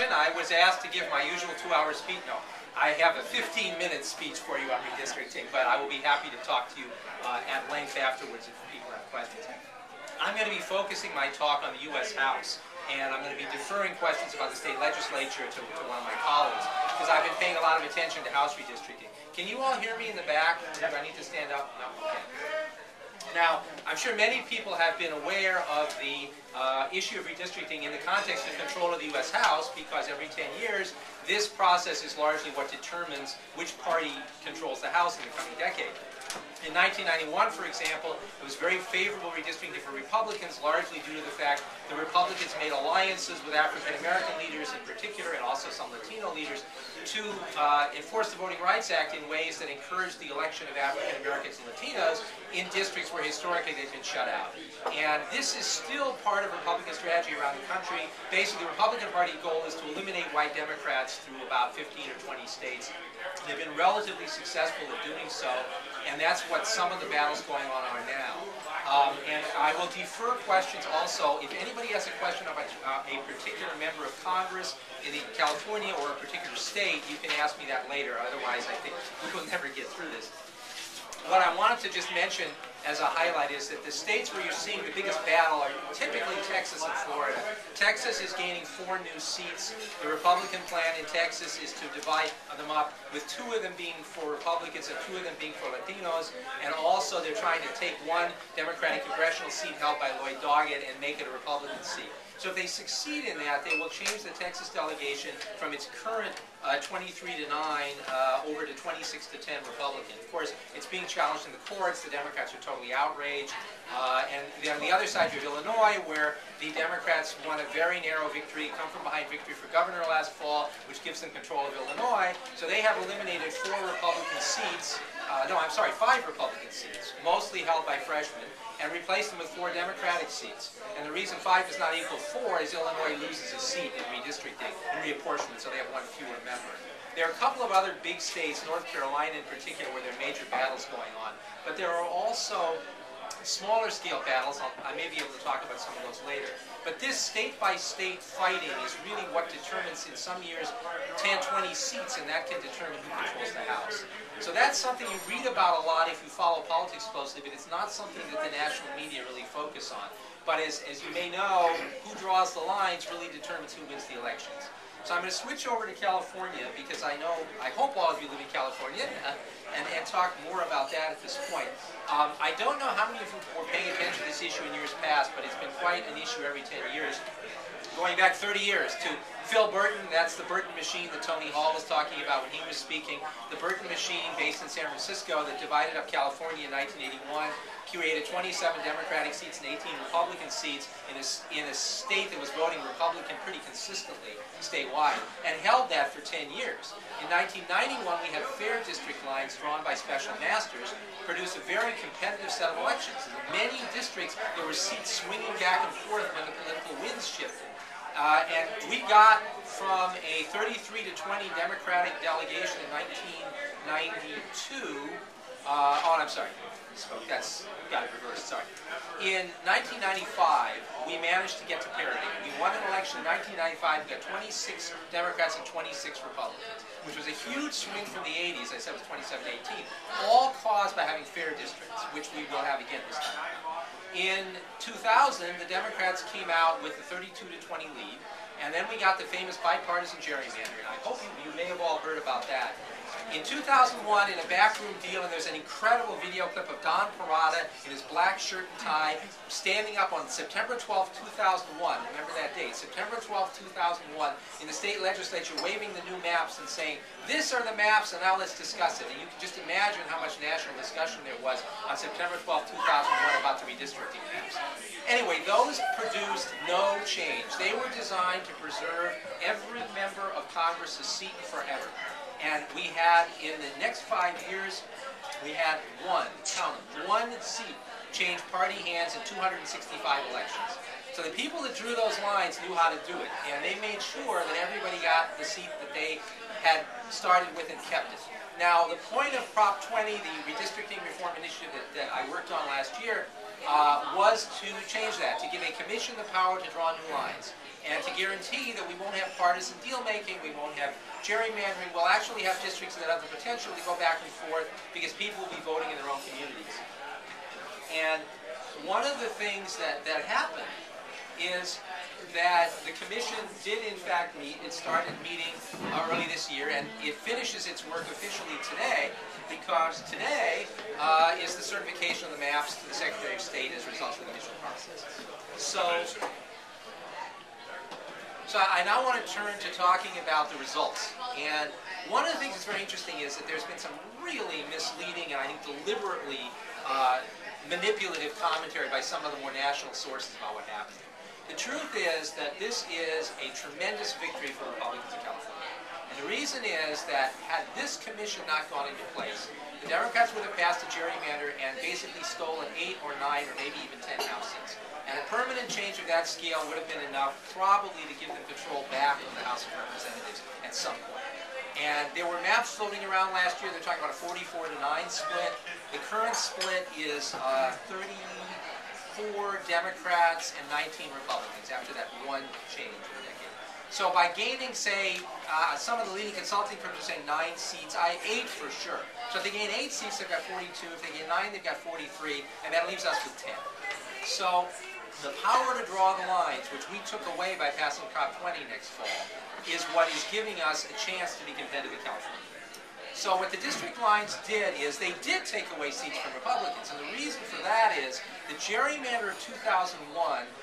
introduction. I was asked to give my usual 2-hour speech. No, I have a 15-minute speech for you on redistricting, but I will be happy to talk to you at length afterwards if people have questions. I'm going to be focusing my talk on the U.S. House, and I'm going to be deferring questions about the state legislature to one of my colleagues, because I've been paying a lot of attention to House redistricting. Can you all hear me in the back? Do I need to stand up? No? Okay. Now, I'm sure many people have been aware of the issue of redistricting in the context of control of the U.S. House, because every 10 years, this process is largely what determines which party controls the House in the coming decade. In 1991, for example, it was very favorable redistricting for Republicans, largely due to the fact the Republicans made alliances with African American leaders in particular, and also some Latino leaders, to enforce the Voting Rights Act in ways that encouraged the election of African Americans and Latinos in districts where historically they've been shut out. And this is still part of Republican strategy around the country. Basically, the Republican Party goal is to eliminate white Democrats through about 15 or 20 states. They've been relatively successful at doing so, and that's what some of the battles going on are now. And I will defer questions also. If anybody has a question about a particular member of Congress in California or a particular state, you can ask me that later. Otherwise, I think we will never get through this. What I wanted to just mention as a highlight is that the states where you're seeing the biggest battle are typically Texas and Florida. Texas is gaining 4 new seats. The Republican plan in Texas is to divide them up, with 2 of them being for Republicans and 2 of them being for Latinos. And also they're trying to take 1 Democratic congressional seat held by Lloyd Doggett and make it a Republican seat. So if they succeed in that, they will change the Texas delegation from its current 23-9 over to 26-10 Republican. Of course, it's being challenged in the courts. The Democrats are totally outraged. And on the other side, you have Illinois, where the Democrats won a very narrow victory, come from behind victory for governor last fall, which gives them control of Illinois. So they have eliminated 4 Republican seats. No, I'm sorry, 5 Republican seats, mostly held by freshmen, and replaced them with 4 Democratic seats. And the reason 5 does not equal 4 is Illinois loses a seat in redistricting and reapportionment, so they have 1 fewer member. There are a couple of other big states, North Carolina in particular, where there are major battles going on. But there are also smaller scale battles. I may be able to talk about some of those later. But this state-by-state fighting is really what determines in some years 10, 20 seats, and that can determine who controls the House. So that's something you read about a lot if you follow politics closely, but it's not something that the national media really focus on. But as you may know, who draws the lines really determines who wins the elections. So I'm going to switch over to California because I hope all of you live in California, and talk more about that at this point. I don't know how many of you were paying attention to this issue in years past, but it's been quite an issue every 10 years. Going back 30 years to Phil Burton, that's the Burton machine that Tony Hall was talking about when he was speaking. The Burton machine, based in San Francisco, that divided up California in 1981, created 27 Democratic seats and 18 Republican seats in a state that was voting Republican pretty consistently statewide, and held that for 10 years. In 1991, we had fair district lines drawn by special masters, produced a very competitive set of elections. In many districts, there were seats swinging back and forth when the political winds shifted. And we got from a 33-20 Democratic delegation in 1992. Oh, I'm sorry. That's got it reversed. Sorry. In 1995, we managed to get to parity. We won an election in 1995. We got 26 Democrats and 26 Republicans, which was a huge swing from the 80s. I said it was 27 to 18, all caused by having fair districts, which we will have again this time. In 2000, the Democrats came out with a 32-20 lead, and then we got the famous bipartisan gerrymandering. I hope you may have all heard about that. In 2001, in a backroom deal, and there's an incredible video clip of Don Parada in his black shirt and tie, standing up on September 12, 2001, remember that date, September 12, 2001, in the state legislature, waving the new maps and saying, "These are the maps, and now let's discuss it." And you can just imagine how much national discussion there was on September 12, 2001 about the redistricting maps. Anyway, those produced no change. They were designed to preserve every member of Congress's seat forever. And we had, in the next 5 years, we had count them, one seat change party hands in 265 elections. So the people that drew those lines knew how to do it, and they made sure that everybody got the seat that they had started with and kept it. Now, the point of Prop 20, the Redistricting Reform Initiative that I worked on last year, was to change that, to give a commission the power to draw new lines. And to guarantee that we won't have partisan deal-making, we won't have gerrymandering, we'll actually have districts that have the potential to go back and forth because people will be voting in their own communities. And one of the things that happened is that the commission did in fact meet. It started meeting early this year, and it finishes its work officially today, because today is the certification of the maps to the Secretary of State as a result of the initial process. So I now want to turn to talking about the results. And one of the things that's very interesting is that there's been some really misleading and I think deliberately manipulative commentary by some of the more national sources about what happened. The truth is that this is a tremendous victory for Republicans in California. And the reason is that had this commission not gone into place, the Democrats would have passed a gerrymander and basically stolen 8 or 9 or maybe even 10 House seats. And a permanent change of that scale would have been enough probably to give them control back of the House of Representatives at some point. And there were maps floating around last year. They're talking about a 44-9 split. The current split is 34 Democrats and 19 Republicans after that one change in a decade. So by gaining, say, some of the leading consulting firms are saying 9 seats, 8 for sure. So if they gain 8 seats, they've got 42. If they gain 9, they've got 43. And that leaves us with 10. So the power to draw the lines, which we took away by passing Prop 20 next fall, is what is giving us a chance to be competitive in California. So what the district lines did is they did take away seats from Republicans. And the reason for that is the gerrymander of 2001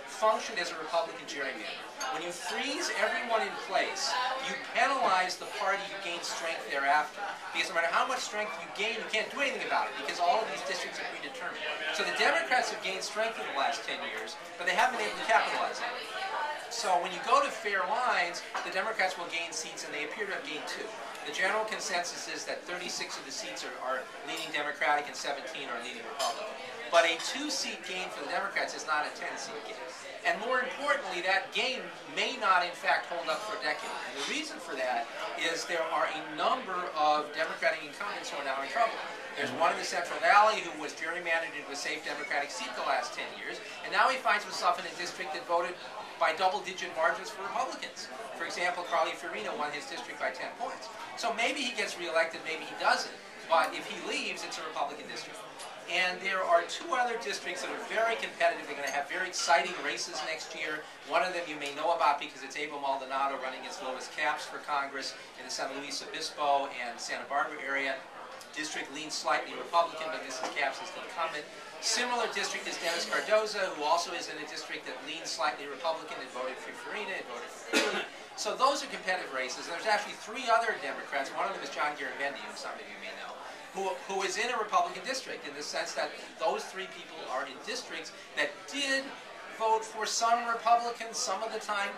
functioned as a Republican gerrymander. When you freeze everyone in place, you penalize the party who gains strength thereafter. Because no matter how much strength you gain, you can't do anything about it because all of these districts are predetermined. So the Democrats have gained strength in the last 10 years, but they haven't been able to capitalize on it. So when you go to fair lines, the Democrats will gain seats, and they appear to have gained 2. The general consensus is that 36 of the seats are leaning Democratic and 17 are leaning Republican. But a 2-seat gain for the Democrats is not a 10-seat gain. And more importantly, that gain may not in fact hold up for a decade. And the reason for that is there are a number of Democratic incumbents who are now in trouble. There's one in the Central Valley who was gerrymandered into a safe Democratic seat the last 10 years, and now he finds himself in a district that voted by double-digit margins for Republicans. For example, Carly Fiorina won his district by 10 points. So maybe he gets reelected, maybe he doesn't. But if he leaves, it's a Republican district. And there are 2 other districts that are very competitive. They're going to have very exciting races next year. One of them you may know about because it's Abel Maldonado running against Lois Capps for Congress in the San Luis Obispo and Santa Barbara area. District leans slightly Republican, but Mrs. Capps is the incumbent. Similar district is Dennis Cardoza, who also is in a district that leans slightly Republican. It voted for Fiorina, it voted for Fiorina. So those are competitive races. There's actually 3 other Democrats. One of them is John Garamendi, who some of you may know, who is in a Republican district in the sense that those 3 people are in districts that did vote for some Republicans. Some of the time,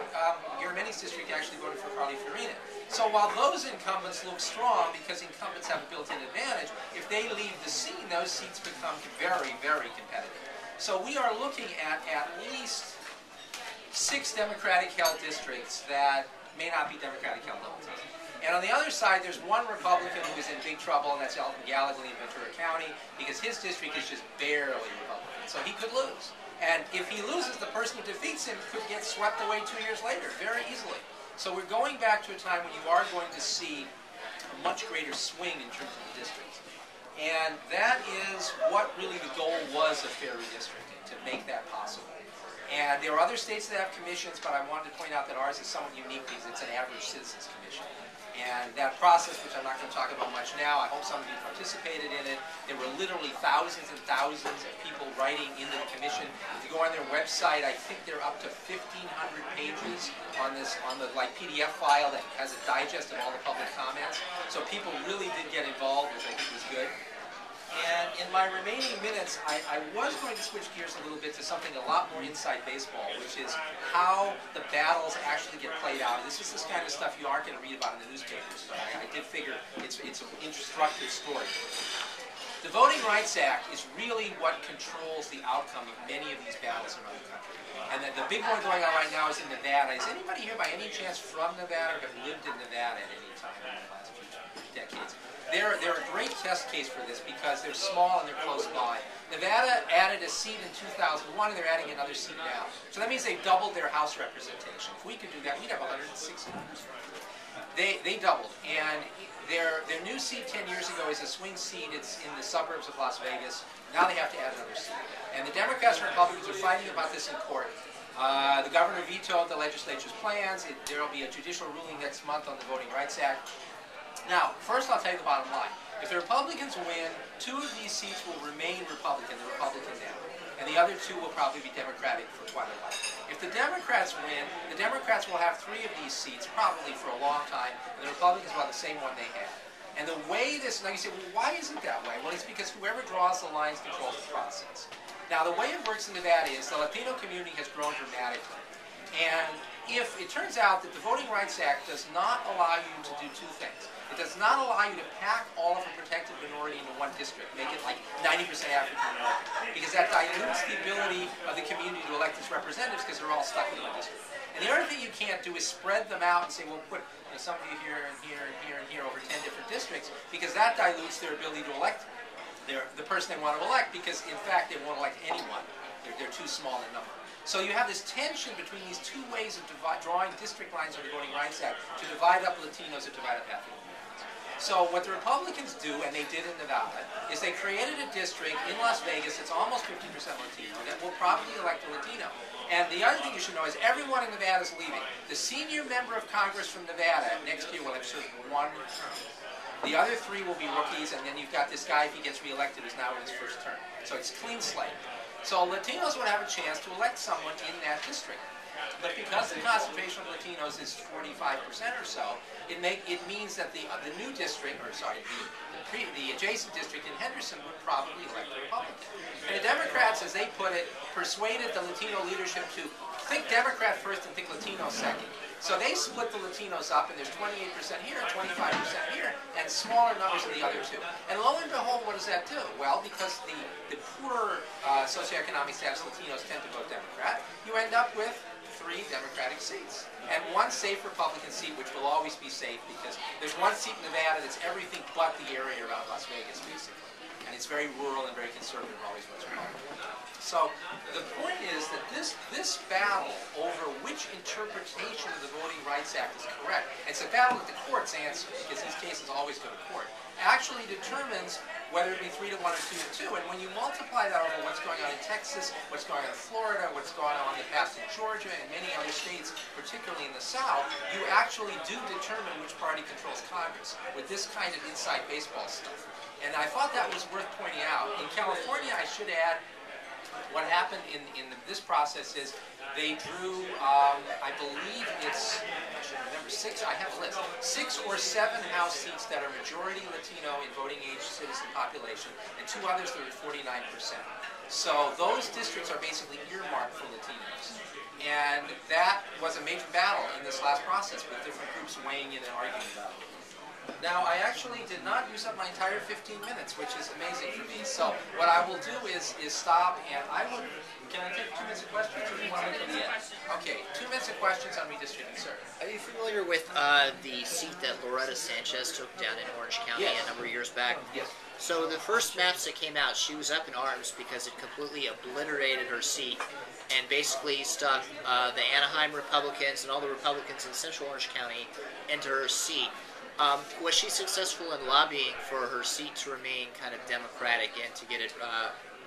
Garamendi's district actually voted for Carly Fiorina. So while those incumbents look strong because incumbents have a built-in advantage, if they leave the scene, those seats become very, very competitive. So we are looking at least 6 Democratic-held districts that may not be Democratic-held all the time. And on the other side, there's one Republican who is in big trouble, and that's Elton Gallagher in Ventura County, because his district is just barely Republican. So he could lose. And if he loses, the person who defeats him could get swept away 2 years later, very easily. So we're going back to a time when you are going to see a much greater swing in terms of the districts. And that is what really the goal was of fair redistricting, to make that possible. And there are other states that have commissions, but I wanted to point out that ours is somewhat unique because it's an average citizens commission. And that process, which I'm not going to talk about much now, I hope some of you participated in it. There were literally thousands and thousands of people writing into the commission. If you go on their website, I think they're up to 1,500 pages on the PDF file that has a digest of all the public comments. So people really did get involved, which I think was good. And in my remaining minutes, I was going to switch gears a little bit to something a lot more inside baseball, which is how the battles actually get played out. This is this kind of stuff you aren't going to read about in the newspapers, but I did figure it's an instructive story. The Voting Rights Act is really what controls the outcome of many of these battles around the country. And the big one going on right now is in Nevada. Is anybody here by any chance from Nevada or have lived in Nevada at any time in the last few decades? They're a great test case for this because they're small and they're close by. Nevada added a seat in 2001 and they're adding another seat now. So that means they've doubled their House representation. If we could do that, we'd have 106 members. They doubled. And their new seat 10 years ago is a swing seat. It's in the suburbs of Las Vegas. Now they have to add another seat. And the Democrats and Republicans are fighting about this in court. The governor vetoed the legislature's plans. There will be a judicial ruling next month on the Voting Rights Act. Now, first I'll tell you the bottom line. If the Republicans win, 2 of these seats will remain Republican, the Republican now. And the other 2 will probably be Democratic for quite a while. If the Democrats win, the Democrats will have 3 of these seats probably for a long time, and the Republicans will have the same one they had. And the way this, now you say, well, why is it that way? Well, it's because whoever draws the lines controls the process. Now, the way it works in Nevada is the Latino community has grown dramatically. And if it turns out that the Voting Rights Act does not allow you to do 2 things. It does not allow you to pack all of a protected minority into one district, make it like 90% African American, because that dilutes the ability of the community to elect its representatives because they're all stuck in one district. And the other thing you can't do is spread them out and say, well, put some of you here and here and here and here over 10 different districts, because that dilutes their ability to elect the person they want to elect, because in fact they won't elect anyone. They're too small in number. So you have this tension between these 2 ways of drawing district lines under the Voting Rights Act to divide up Latinos or divide up African Americans. So what the Republicans do, and they did in Nevada, is they created a district in Las Vegas that's almost 50% Latino that will probably elect a Latino. And the other thing you should know is everyone in Nevada is leaving. The senior member of Congress from Nevada next year will have served 1 term. The other 3 will be rookies, and then you've got this guy, if he gets reelected, who's now in his 1st term. So it's clean slate. So Latinos would have a chance to elect someone in that district. But because the concentration of Latinos is 45% or so, it means that the new district, or sorry, the adjacent district in Henderson would probably elect a Republican. And the Democrats, as they put it, persuaded the Latino leadership to think Democrat first and think Latino second. So they split the Latinos up, and there's 28% here and 25% here, and smaller numbers in the other 2. And lo and behold, what does that do? Well, because the poorer socioeconomic status Latinos tend to vote Democrat, you end up with 3 Democratic seats. And 1 safe Republican seat, which will always be safe, because there's 1 seat in Nevada that's everything but the area around Las Vegas, basically. And it's very rural and very conservative, always was Republican. So the point is that this battle over which interpretation of the Voting Rights Act is correct, it's a battle that the courts answer, because these cases always go to court, actually determines whether it be 3 to 1 or 2 to 2. And when you multiply that over what's going on in Texas, what's going on in Florida, what's going on in the past in Georgia and many other states, particularly in the South, you actually do determine which party controls Congress with this kind of inside baseball stuff. And I thought that was worth pointing out. In California, I should add, what happened in this process is they drew, I believe it's, I should remember, 6, I have a list, 6 or 7 House seats that are majority Latino in voting age citizen population, and 2 others that are 49%. So those districts are basically earmarked for Latinos. And that was a major battle in this last process, with different groups weighing in and arguing about it. Now, I actually did not use up my entire 15 minutes, which is amazing for me. So what I will do is stop, and I will, can I take 2 minutes of questions, or do you want to do the end? Okay, 2 minutes of questions on redistricting, sir. Are you familiar with the seat that Loretta Sanchez took down in Orange County a number of years back? Yes. So the first maps that came out, she was up in arms because it completely obliterated her seat and basically stuck the Anaheim Republicans and all the Republicans in Central Orange County into her seat. Was she successful in lobbying for her seat to remain kind of Democratic and to get it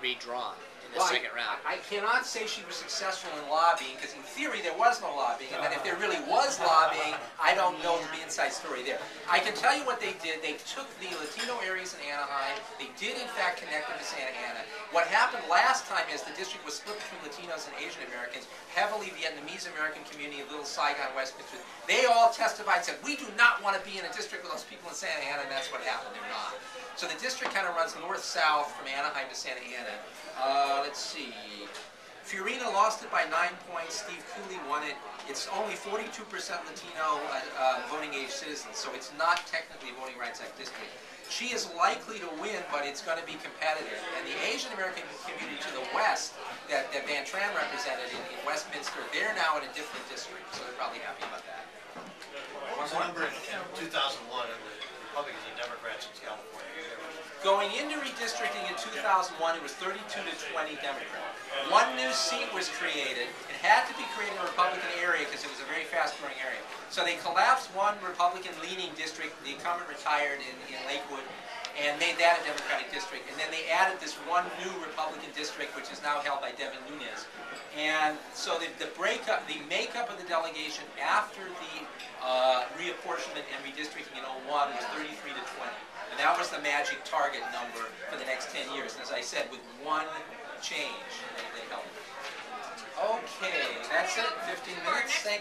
redrawn in the second round? I cannot say she was successful in lobbying, because in theory there was no lobbying, and then if there really was lobbying, I don't know the inside story there. I can tell you what they did. They took the Latino areas in Anaheim. They did, in fact, connect them to Santa Ana. What happened last time is the district was split between Latinos and Asian Americans, heavily Vietnamese American community, Little Saigon, Westminster. They all testified and said, we do not want to be in a district with those people in Santa Ana, and that's what happened. They're not. So the district kind of runs north-south from Anaheim to Santa Ana. Let's see. Fiorina lost it by 9 points. Steve Cooley won it It's only 42% Latino voting age citizens, so it's not technically a Voting Rights Act district. She is likely to win, but it's going to be competitive. And the Asian American community to the west that Van Tran represented in Westminster, they're now in a different district, so they're probably happy about that. What was the number in 2001 of the Republicans and Democrats in California? Going into redistricting in 2001, it was 32 to 20 Democrat. One new seat was created. It had to be created in a Republican area because it was a very fast-growing area. So they collapsed one Republican-leaning district. The incumbent retired in Lakewood and made that a Democratic district. And then they added this one new Republican district, which is now held by Devin Nunes. And so the makeup of the delegation after the reapportionment and redistricting in 01 was 33 to 20. And that was the magic target number for the next 10 years. And as I said, with one change, they held it. Okay, that's it. 15 minutes. Thank you.